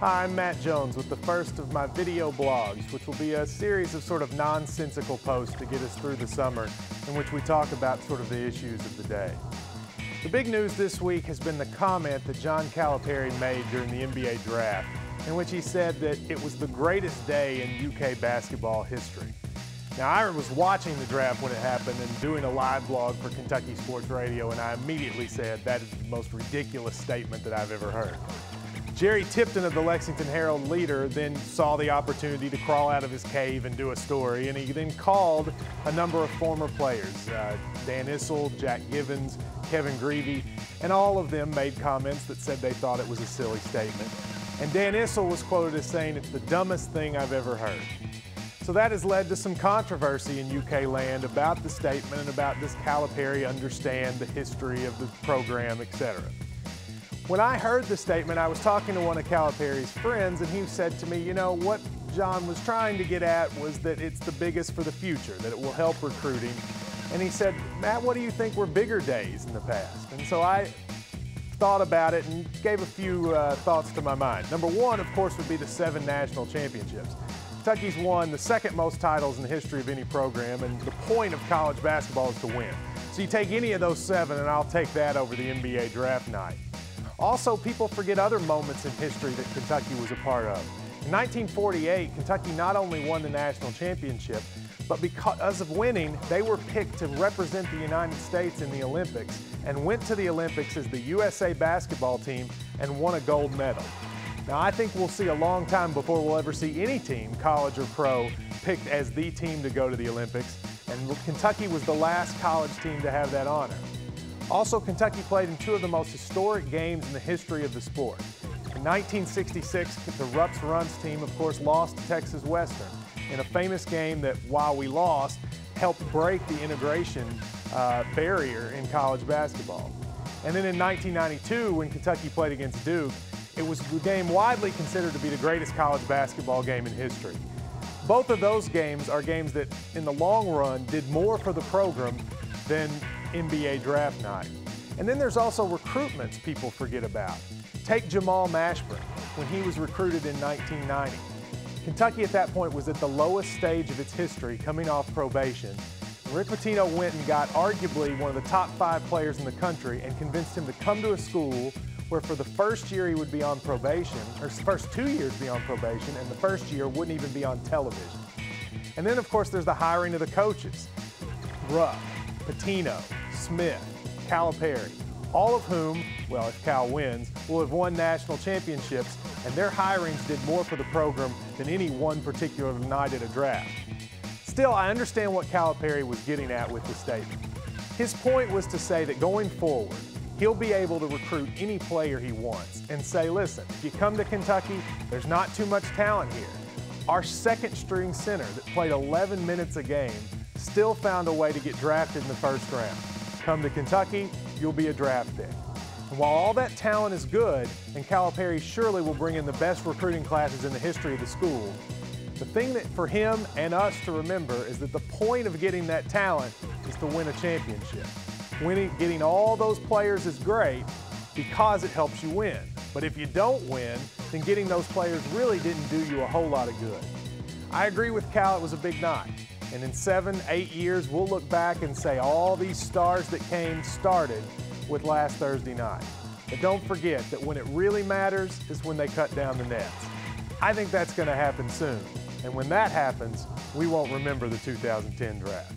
Hi, I'm Matt Jones with the first of my video blogs, which will be a series of sort of nonsensical posts to get us through the summer, in which we talk about sort of the issues of the day. The big news this week has been the comment that John Calipari made during the NBA draft, in which he said that it was the greatest day in UK basketball history. Now, I was watching the draft when it happened and doing a live blog for Kentucky Sports Radio, and I immediately said that is the most ridiculous statement that I've ever heard. Jerry Tipton of the Lexington Herald-Leader then saw the opportunity to crawl out of his cave and do a story, and he then called a number of former players, Dan Issel, Jack Givens, Kevin Greavy, and all of them made comments that said they thought it was a silly statement. And Dan Issel was quoted as saying, "It's the dumbest thing I've ever heard." So that has led to some controversy in UK land about the statement and about does Calipari understand the history of the program, etc. When I heard the statement, I was talking to one of Calipari's friends, and he said to me, you know, what John was trying to get at was that it's the biggest for the future, that it will help recruiting. And he said, Matt, what do you think were bigger days in the past? And so I thought about it and gave a few thoughts to my mind. Number one, of course, would be the 7 national championships. Kentucky's won the second most titles in the history of any program, and the point of college basketball is to win. So you take any of those 7, and I'll take that over the NBA draft night. Also, people forget other moments in history that Kentucky was a part of. In 1948, Kentucky not only won the national championship, but because of winning, they were picked to represent the United States in the Olympics and went to the Olympics as the USA basketball team and won a gold medal. Now, I think we'll see a long time before we'll ever see any team, college or pro, picked as the team to go to the Olympics, and Kentucky was the last college team to have that honor. Also, Kentucky played in 2 of the most historic games in the history of the sport. In 1966, the Rups-Runts team, of course, lost to Texas Western in a famous game that, while we lost, helped break the integration barrier in college basketball. And then in 1992, when Kentucky played against Duke, it was a game widely considered to be the greatest college basketball game in history. Both of those games are games that, in the long run, did more for the program than NBA draft night. And then there's also recruitments people forget about. Take Jamal Mashburn, when he was recruited in 1990. Kentucky at that point was at the lowest stage of its history, coming off probation. Rick Pitino went and got arguably one of the top 5 players in the country and convinced him to come to a school where for the first year he would be on probation, or first 2 years be on probation, and the first year wouldn't even be on television. And then, of course, there's the hiring of the coaches. Rupp, Pitino, Smith, Calipari, all of whom, well, if Cal wins, will have won national championships, and their hirings did more for the program than any one particular night at a draft. Still, I understand what Calipari was getting at with the statement. His point was to say that going forward, he'll be able to recruit any player he wants and say, listen, if you come to Kentucky, there's not too much talent here. Our second-string center that played 11 minutes a game still found a way to get drafted in the first round. Come to Kentucky, you'll be a draft pick. And while all that talent is good, and Calipari surely will bring in the best recruiting classes in the history of the school, the thing that for him and us to remember is that the point of getting that talent is to win a championship. Getting all those players is great because it helps you win. But if you don't win, then getting those players really didn't do you a whole lot of good. I agree with Cal, it was a big night. And in 7, 8 years, we'll look back and say all these stars that came started with last Thursday night. But don't forget that when it really matters is when they cut down the nets. I think that's going to happen soon. And when that happens, we won't remember the 2010 draft.